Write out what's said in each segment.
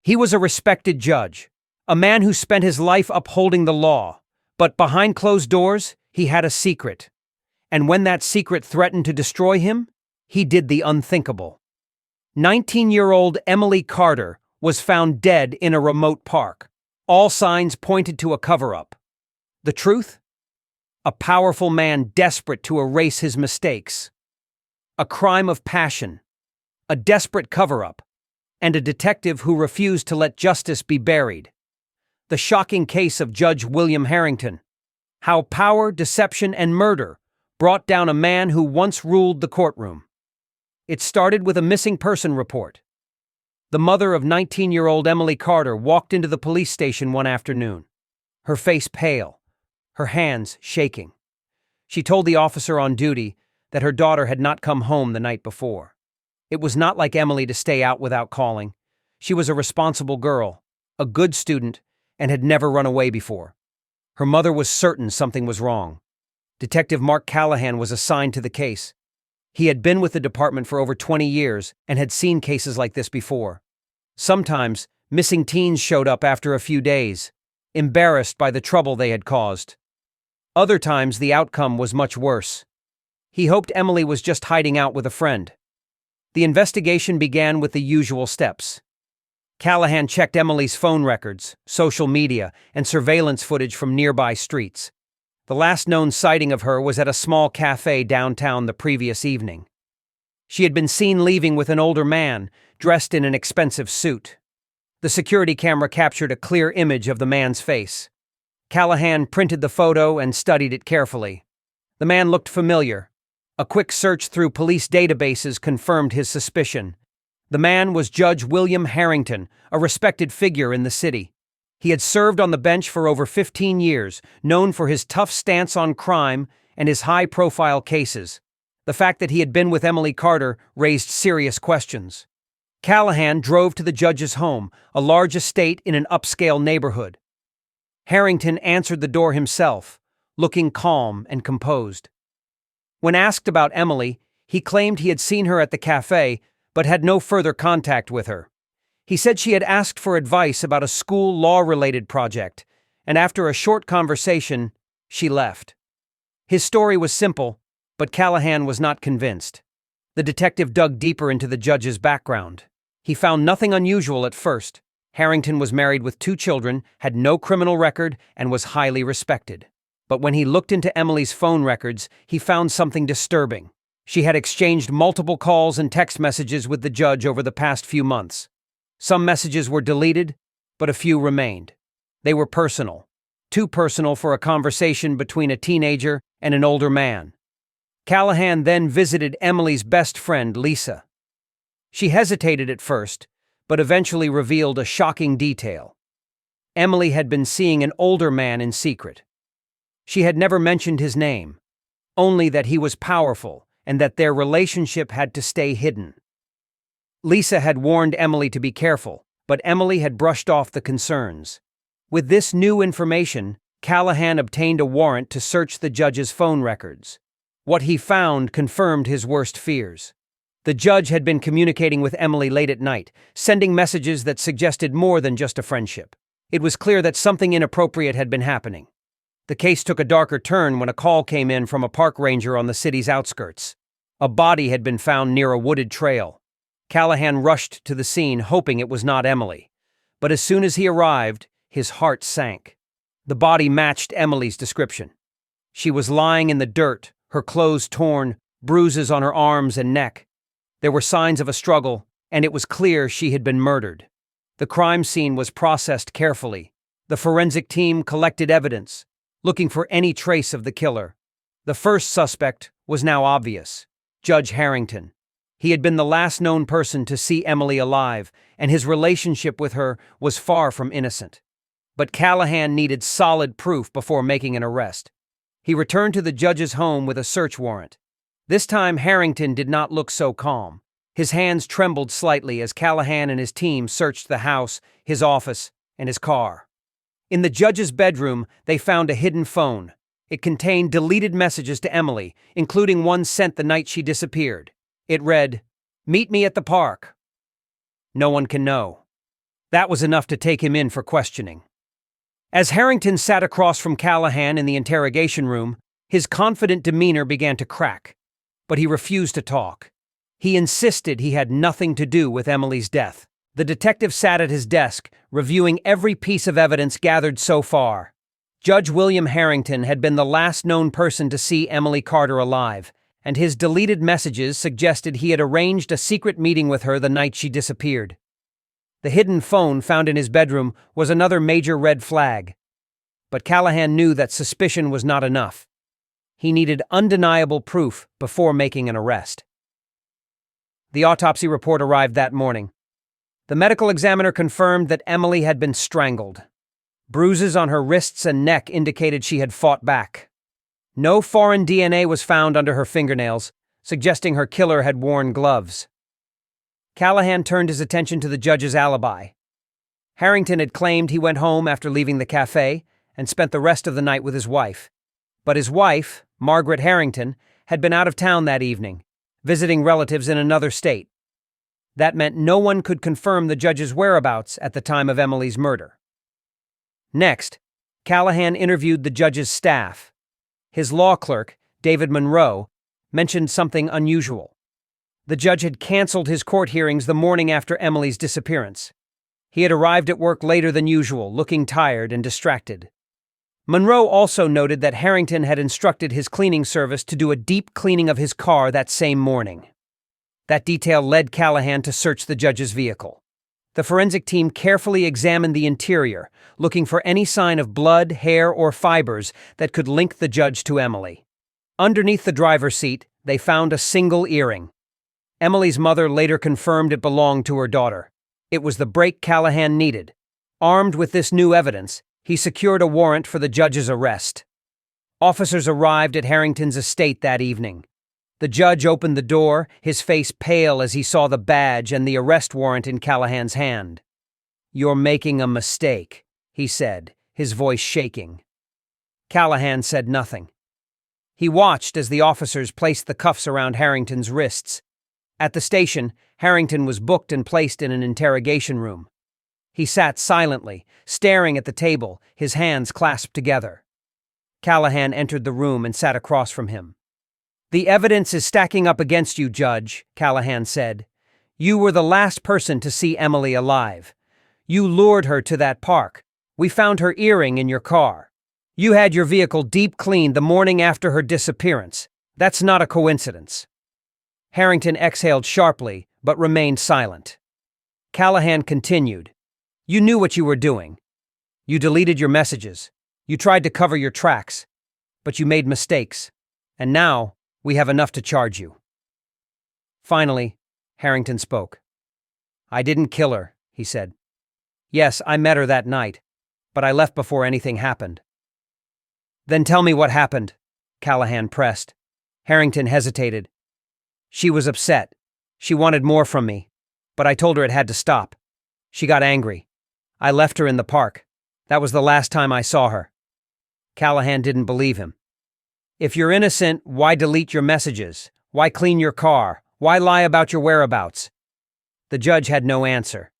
He was a respected judge, a man who spent his life upholding the law, but behind closed doors, he had a secret. And when that secret threatened to destroy him, he did the unthinkable. 19-year-old Emily Carter was found dead in a remote park. All signs pointed to a cover-up. The truth? A powerful man desperate to erase his mistakes. A crime of passion. A desperate cover-up. And a detective who refused to let justice be buried. The shocking case of Judge William Harrington. How power, deception, and murder brought down a man who once ruled the courtroom. It started with a missing person report. The mother of 19-year-old Emily Carter walked into the police station one afternoon, her face pale, her hands shaking. She told the officer on duty that her daughter had not come home the night before. It was not like Emily to stay out without calling. She was a responsible girl, a good student, and had never run away before. Her mother was certain something was wrong. Detective Mark Callahan was assigned to the case. He had been with the department for over 20 years and had seen cases like this before. Sometimes, missing teens showed up after a few days, embarrassed by the trouble they had caused. Other times, the outcome was much worse. He hoped Emily was just hiding out with a friend. The investigation began with the usual steps. Callahan checked Emily's phone records, social media, and surveillance footage from nearby streets. The last known sighting of her was at a small cafe downtown the previous evening. She had been seen leaving with an older man, dressed in an expensive suit. The security camera captured a clear image of the man's face. Callahan printed the photo and studied it carefully. The man looked familiar. A quick search through police databases confirmed his suspicion. The man was Judge William Harrington, a respected figure in the city. He had served on the bench for over 15 years, known for his tough stance on crime and his high-profile cases. The fact that he had been with Emily Carter raised serious questions. Callahan drove to the judge's home, a large estate in an upscale neighborhood. Harrington answered the door himself, looking calm and composed. When asked about Emily, he claimed he had seen her at the cafe, but had no further contact with her. He said she had asked for advice about a school law-related project, and after a short conversation, she left. His story was simple, but Callahan was not convinced. The detective dug deeper into the judge's background. He found nothing unusual at first. Harrington was married with 2 children, had no criminal record, and was highly respected. But when he looked into Emily's phone records, he found something disturbing. She had exchanged multiple calls and text messages with the judge over the past few months. Some messages were deleted, but a few remained. They were personal. Too personal for a conversation between a teenager and an older man. Callahan then visited Emily's best friend, Lisa. She hesitated at first, but eventually revealed a shocking detail. Emily had been seeing an older man in secret. She had never mentioned his name, only that he was powerful and that their relationship had to stay hidden. Lisa had warned Emily to be careful, but Emily had brushed off the concerns. With this new information, Callahan obtained a warrant to search the judge's phone records. What he found confirmed his worst fears. The judge had been communicating with Emily late at night, sending messages that suggested more than just a friendship. It was clear that something inappropriate had been happening. The case took a darker turn when a call came in from a park ranger on the city's outskirts. A body had been found near a wooded trail. Callahan rushed to the scene, hoping it was not Emily. But as soon as he arrived, his heart sank. The body matched Emily's description. She was lying in the dirt, her clothes torn, bruises on her arms and neck. There were signs of a struggle, and it was clear she had been murdered. The crime scene was processed carefully. The forensic team collected evidence, looking for any trace of the killer. The first suspect was now obvious: Judge Harrington. He had been the last known person to see Emily alive, and his relationship with her was far from innocent. But Callahan needed solid proof before making an arrest. He returned to the judge's home with a search warrant. This time, Harrington did not look so calm. His hands trembled slightly as Callahan and his team searched the house, his office, and his car. In the judge's bedroom, they found a hidden phone. It contained deleted messages to Emily, including one sent the night she disappeared. It read, "Meet me at the park." No one can know. That was enough to take him in for questioning. As Harrington sat across from Callahan in the interrogation room, his confident demeanor began to crack, but he refused to talk. He insisted he had nothing to do with Emily's death. The detective sat at his desk, reviewing every piece of evidence gathered so far. Judge William Harrington had been the last known person to see Emily Carter alive, and his deleted messages suggested he had arranged a secret meeting with her the night she disappeared. The hidden phone found in his bedroom was another major red flag. But Callahan knew that suspicion was not enough. He needed undeniable proof before making an arrest. The autopsy report arrived that morning. The medical examiner confirmed that Emily had been strangled. Bruises on her wrists and neck indicated she had fought back. No foreign DNA was found under her fingernails, suggesting her killer had worn gloves. Callahan turned his attention to the judge's alibi. Harrington had claimed he went home after leaving the cafe and spent the rest of the night with his wife. But his wife, Margaret Harrington, had been out of town that evening, visiting relatives in another state. That meant no one could confirm the judge's whereabouts at the time of Emily's murder. Next, Callahan interviewed the judge's staff. His law clerk, David Monroe, mentioned something unusual. The judge had canceled his court hearings the morning after Emily's disappearance. He had arrived at work later than usual, looking tired and distracted. Monroe also noted that Harrington had instructed his cleaning service to do a deep cleaning of his car that same morning. That detail led Callahan to search the judge's vehicle. The forensic team carefully examined the interior, looking for any sign of blood, hair, or fibers that could link the judge to Emily. Underneath the driver's seat, they found a single earring. Emily's mother later confirmed it belonged to her daughter. It was the break Callahan needed. Armed with this new evidence, he secured a warrant for the judge's arrest. Officers arrived at Harrington's estate that evening. The judge opened the door, his face pale as he saw the badge and the arrest warrant in Callahan's hand. "You're making a mistake," he said, his voice shaking. Callahan said nothing. He watched as the officers placed the cuffs around Harrington's wrists. At the station, Harrington was booked and placed in an interrogation room. He sat silently, staring at the table, his hands clasped together. Callahan entered the room and sat across from him. "The evidence is stacking up against you, Judge," Callahan said. "You were the last person to see Emily alive. You lured her to that park. We found her earring in your car. You had your vehicle deep cleaned the morning after her disappearance. That's not a coincidence." Harrington exhaled sharply, but remained silent. Callahan continued. "You knew what you were doing. You deleted your messages. You tried to cover your tracks. But you made mistakes. And now, we have enough to charge you." Finally, Harrington spoke. "I didn't kill her," he said. "Yes, I met her that night, but I left before anything happened." "Then tell me what happened," Callahan pressed. Harrington hesitated. "She was upset. She wanted more from me, but I told her it had to stop. She got angry. I left her in the park. That was the last time I saw her." Callahan didn't believe him. "If you're innocent, why delete your messages? Why clean your car? Why lie about your whereabouts?" The judge had no answer.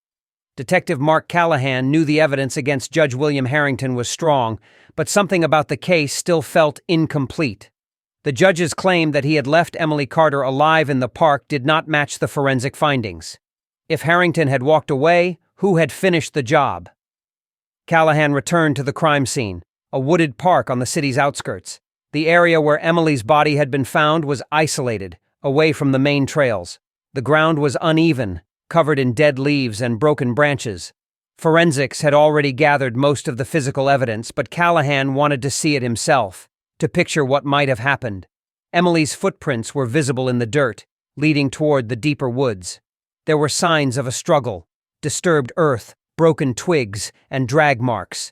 Detective Mark Callahan knew the evidence against Judge William Harrington was strong, but something about the case still felt incomplete. The judge's claim that he had left Emily Carter alive in the park did not match the forensic findings. If Harrington had walked away, who had finished the job? Callahan returned to the crime scene, a wooded park on the city's outskirts. The area where Emily's body had been found was isolated, away from the main trails. The ground was uneven, covered in dead leaves and broken branches. Forensics had already gathered most of the physical evidence, but Callahan wanted to see it himself, to picture what might have happened. Emily's footprints were visible in the dirt, leading toward the deeper woods. There were signs of a struggle, disturbed earth, broken twigs, and drag marks.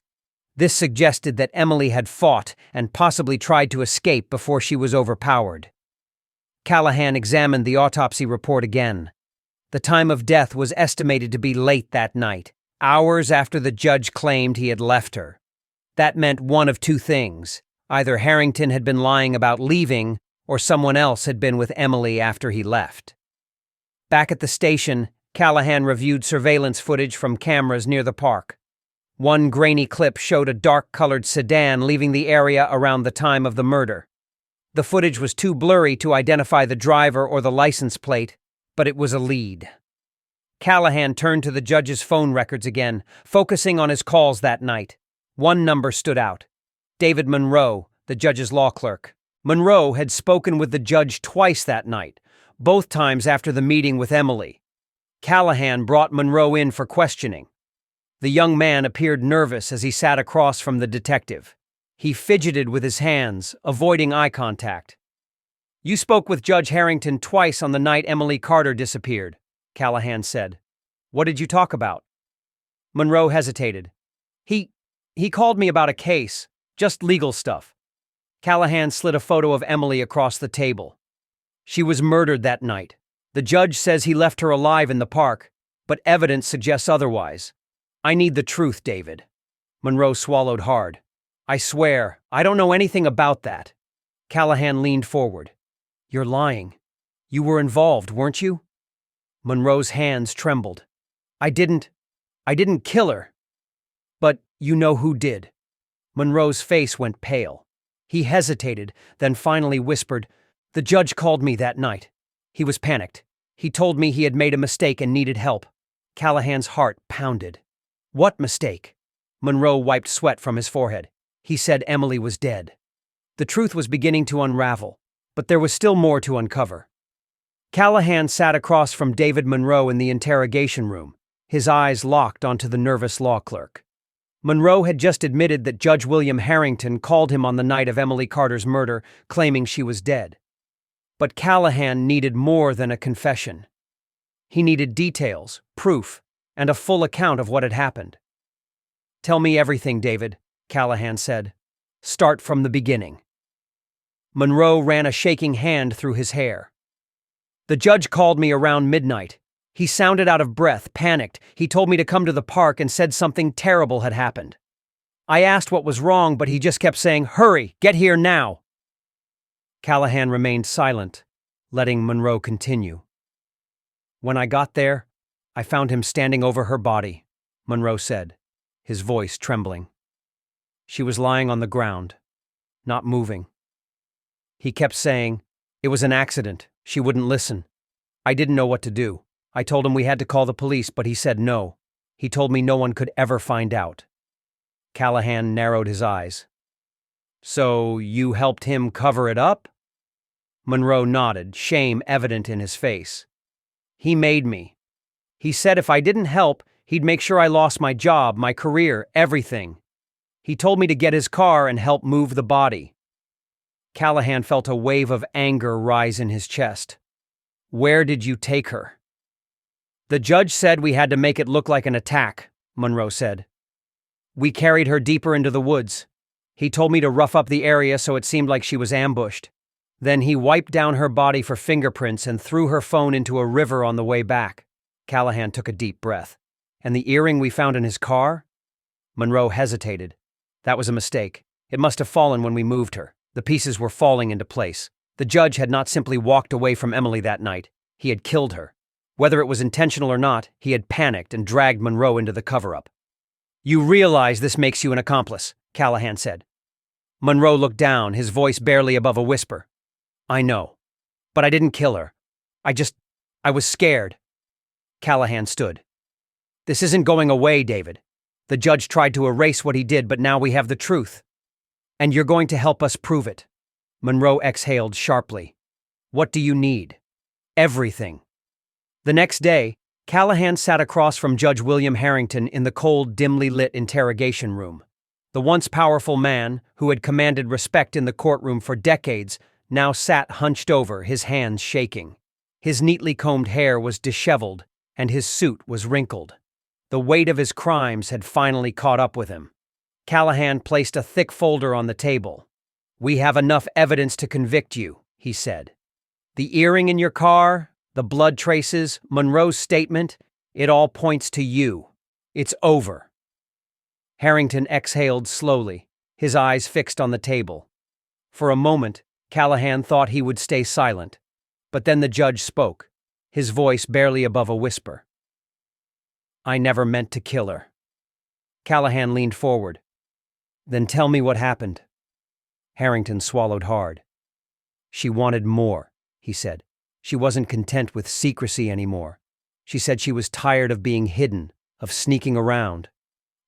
This suggested that Emily had fought and possibly tried to escape before she was overpowered. Callahan examined the autopsy report again. The time of death was estimated to be late that night, hours after the judge claimed he had left her. That meant one of two things. Either Harrington had been lying about leaving, or someone else had been with Emily after he left. Back at the station, Callahan reviewed surveillance footage from cameras near the park. One grainy clip showed a dark-colored sedan leaving the area around the time of the murder. The footage was too blurry to identify the driver or the license plate, but it was a lead. Callahan turned to the judge's phone records again, focusing on his calls that night. One number stood out. David Monroe, the judge's law clerk. Monroe had spoken with the judge twice that night, both times after the meeting with Emily. Callahan brought Monroe in for questioning. The young man appeared nervous as he sat across from the detective. He fidgeted with his hands, avoiding eye contact. "You spoke with Judge Harrington twice on the night Emily Carter disappeared," Callahan said. "What did you talk about?" Monroe hesitated. He called me about a case, just legal stuff." Callahan slid a photo of Emily across the table. "She was murdered that night. The judge says he left her alive in the park, but evidence suggests otherwise. I need the truth, David." Monroe swallowed hard. "I swear, I don't know anything about that." Callahan leaned forward. "You're lying. You were involved, weren't you?" Monroe's hands trembled. I didn't kill her." "But you know who did." Monroe's face went pale. He hesitated, then finally whispered, "The judge called me that night. He was panicked. He told me he had made a mistake and needed help." Callahan's heart pounded. "What mistake?" Monroe wiped sweat from his forehead. "He said Emily was dead." The truth was beginning to unravel, but there was still more to uncover. Callahan sat across from David Monroe in the interrogation room, his eyes locked onto the nervous law clerk. Monroe had just admitted that Judge William Harrington called him on the night of Emily Carter's murder, claiming she was dead. But Callahan needed more than a confession. He needed details, proof, and a full account of what had happened. "Tell me everything, David," Callahan said. "Start from the beginning." Monroe ran a shaking hand through his hair. "The judge called me around midnight. He sounded out of breath, panicked. He told me to come to the park and said something terrible had happened. I asked what was wrong, but he just kept saying, 'Hurry, get here now.'" Callahan remained silent, letting Monroe continue. "When I got there, I found him standing over her body," Monroe said, his voice trembling. "She was lying on the ground, not moving. He kept saying, 'It was an accident.' She wouldn't listen. I didn't know what to do. I told him we had to call the police, but he said no. He told me no one could ever find out." Callahan narrowed his eyes. "So you helped him cover it up?" Monroe nodded, shame evident in his face. "He made me. He said if I didn't help, he'd make sure I lost my job, my career, everything. He told me to get his car and help move the body." Callahan felt a wave of anger rise in his chest. "Where did you take her?" "The judge said we had to make it look like an attack," Monroe said. "We carried her deeper into the woods. He told me to rough up the area so it seemed like she was ambushed. Then he wiped down her body for fingerprints and threw her phone into a river on the way back." Callahan took a deep breath. "And the earring we found in his car?" Monroe hesitated. "That was a mistake. It must have fallen when we moved her. The pieces were falling into place. The judge had not simply walked away from Emily that night. He had killed her. Whether it was intentional or not, he had panicked and dragged Monroe into the cover-up." "You realize this makes you an accomplice," Callahan said. Monroe looked down, his voice barely above a whisper. "I know. But I didn't kill her. I was scared." Callahan stood. "This isn't going away, David. The judge tried to erase what he did, but now we have the truth. And you're going to help us prove it." Monroe exhaled sharply. "What do you need?" "Everything." The next day, Callahan sat across from Judge William Harrington in the cold, dimly lit interrogation room. The once powerful man, who had commanded respect in the courtroom for decades, now sat hunched over, his hands shaking. His neatly combed hair was disheveled, and his suit was wrinkled. The weight of his crimes had finally caught up with him. Callahan placed a thick folder on the table. "We have enough evidence to convict you," he said. "The earring in your car, the blood traces, Monroe's statement, it all points to you. It's over." Harrington exhaled slowly, his eyes fixed on the table. For a moment, Callahan thought he would stay silent. But then the judge spoke, his voice barely above a whisper. I never meant to kill her. Callahan leaned forward. Then tell me what happened. Harrington swallowed hard. She wanted more, he said. She wasn't content with secrecy anymore. She said she was tired of being hidden, of sneaking around.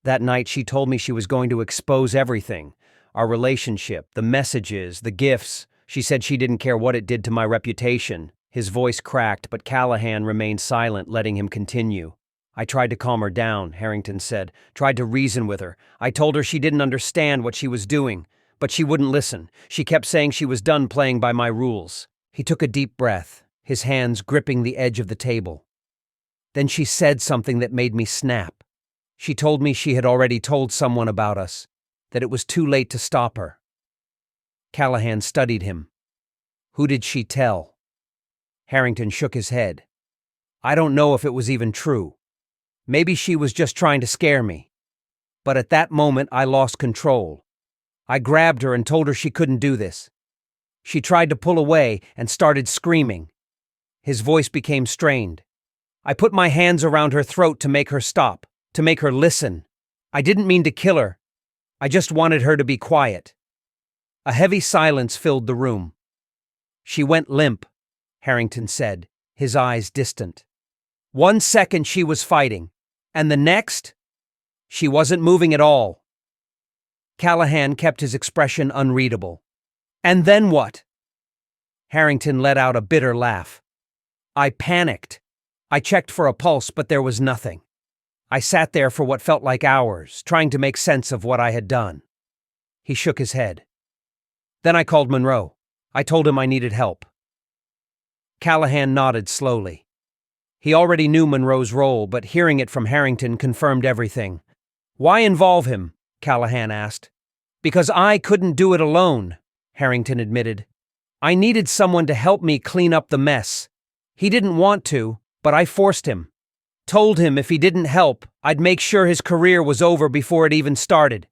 That night she told me she was going to expose everything. Our relationship, the messages, the gifts. She said she didn't care what it did to my reputation. His voice cracked, but Callahan remained silent, letting him continue. I tried to calm her down, Harrington said. Tried to reason with her. I told her she didn't understand what she was doing, but she wouldn't listen. She kept saying she was done playing by my rules. He took a deep breath, his hands gripping the edge of the table. Then she said something that made me snap. She told me she had already told someone about us, that it was too late to stop her. Callahan studied him. Who did she tell? Harrington shook his head. I don't know if it was even true. Maybe she was just trying to scare me. But at that moment, I lost control. I grabbed her and told her she couldn't do this. She tried to pull away and started screaming. His voice became strained. I put my hands around her throat to make her stop, to make her listen. I didn't mean to kill her. I just wanted her to be quiet. A heavy silence filled the room. She went limp, Harrington said, his eyes distant. 1 second she was fighting, and the next, she wasn't moving at all. Callahan kept his expression unreadable. And then what? Harrington let out a bitter laugh. I panicked. I checked for a pulse, but there was nothing. I sat there for what felt like hours, trying to make sense of what I had done. He shook his head. Then I called Monroe. I told him I needed help. Callahan nodded slowly. He already knew Monroe's role, but hearing it from Harrington confirmed everything. Why involve him? Callahan asked. Because I couldn't do it alone, Harrington admitted. I needed someone to help me clean up the mess. He didn't want to, but I forced him. Told him if he didn't help, I'd make sure his career was over before it even started.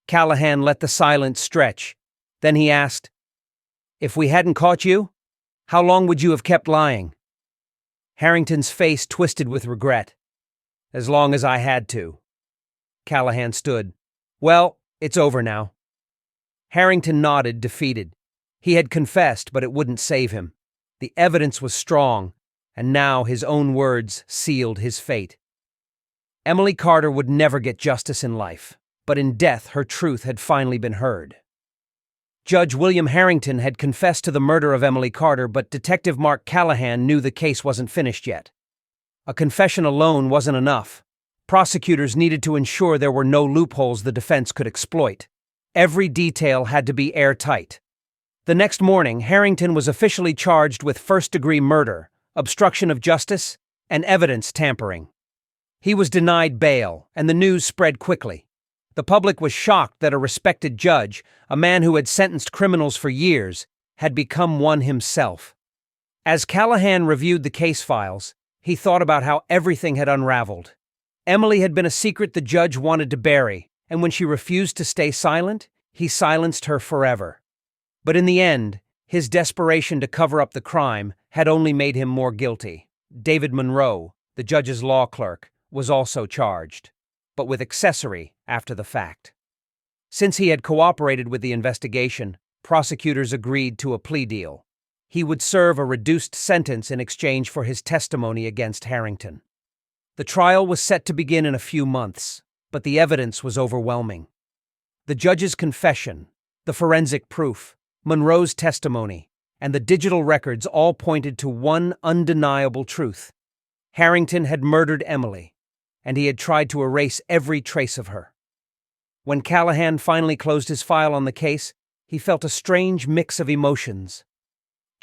Callahan let the silence stretch. Then he asked, If we hadn't caught you, how long would you have kept lying? Harrington's face twisted with regret. As long as I had to. Callahan stood. Well, it's over now. Harrington nodded, defeated. He had confessed, but it wouldn't save him. The evidence was strong, and now his own words sealed his fate. Emily Carter would never get justice in life, but in death her truth had finally been heard. Judge William Harrington had confessed to the murder of Emily Carter, but Detective Mark Callahan knew the case wasn't finished yet. A confession alone wasn't enough. Prosecutors needed to ensure there were no loopholes the defense could exploit. Every detail had to be airtight. The next morning, Harrington was officially charged with first-degree murder, obstruction of justice, and evidence tampering. He was denied bail, and the news spread quickly. The public was shocked that a respected judge, a man who had sentenced criminals for years, had become one himself. As Callahan reviewed the case files, he thought about how everything had unraveled. Emily had been a secret the judge wanted to bury, and when she refused to stay silent, he silenced her forever. But in the end, his desperation to cover up the crime had only made him more guilty. David Monroe, the judge's law clerk, was also charged, but with accessory after the fact. Since he had cooperated with the investigation, prosecutors agreed to a plea deal. He would serve a reduced sentence in exchange for his testimony against Harrington. The trial was set to begin in a few months, but the evidence was overwhelming. The judge's confession, the forensic proof, Monroe's testimony, and the digital records all pointed to one undeniable truth. Harrington had murdered Emily, and he had tried to erase every trace of her. When Callahan finally closed his file on the case, he felt a strange mix of emotions.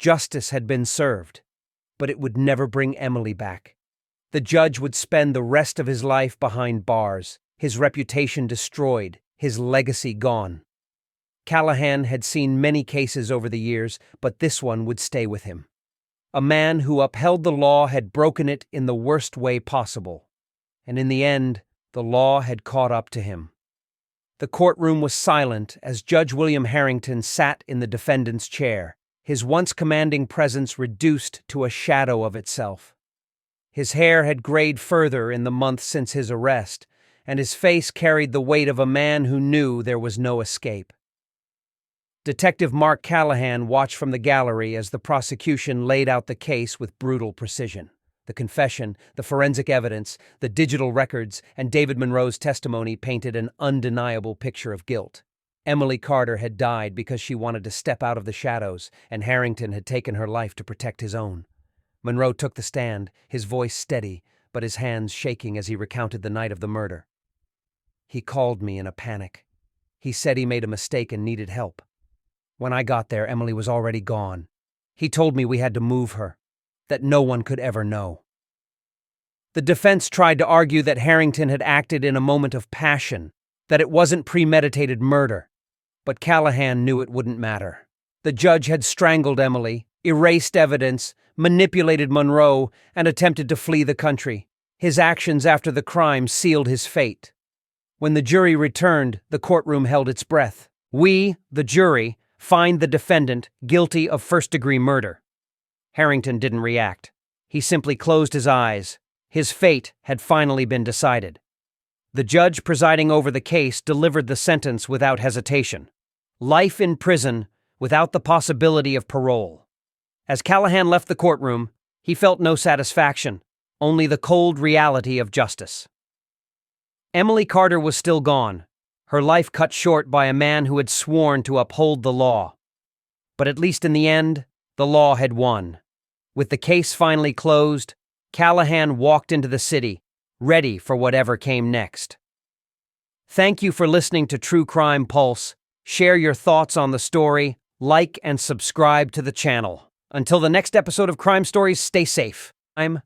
Justice had been served, but it would never bring Emily back. The judge would spend the rest of his life behind bars, his reputation destroyed, his legacy gone. Callahan had seen many cases over the years, but this one would stay with him. A man who upheld the law had broken it in the worst way possible, and in the end, the law had caught up to him. The courtroom was silent as Judge William Harrington sat in the defendant's chair, his once commanding presence reduced to a shadow of itself. His hair had grayed further in the months since his arrest, and his face carried the weight of a man who knew there was no escape. Detective Mark Callahan watched from the gallery as the prosecution laid out the case with brutal precision. The confession, the forensic evidence, the digital records, and David Monroe's testimony painted an undeniable picture of guilt. Emily Carter had died because she wanted to step out of the shadows, and Harrington had taken her life to protect his own. Monroe took the stand, his voice steady, but his hands shaking as he recounted the night of the murder. He called me in a panic. He said he made a mistake and needed help. When I got there, Emily was already gone. He told me we had to move her, that no one could ever know. The defense tried to argue that Harrington had acted in a moment of passion, that it wasn't premeditated murder. But Callahan knew it wouldn't matter. The judge had strangled Emily, erased evidence, manipulated Monroe, and attempted to flee the country. His actions after the crime sealed his fate. When the jury returned, the courtroom held its breath. We, the jury, find the defendant guilty of first-degree murder. Harrington didn't react. He simply closed his eyes. His fate had finally been decided. The judge presiding over the case delivered the sentence without hesitation. Life in prison without the possibility of parole. As Callahan left the courtroom, he felt no satisfaction, only the cold reality of justice. Emily Carter was still gone, her life cut short by a man who had sworn to uphold the law. But at least in the end, the law had won. With the case finally closed, Callahan walked into the city, ready for whatever came next. Thank you for listening to True Crime Pulse. Share your thoughts on the story, like and subscribe to the channel. Until the next episode of Crime Stories, stay safe. I'm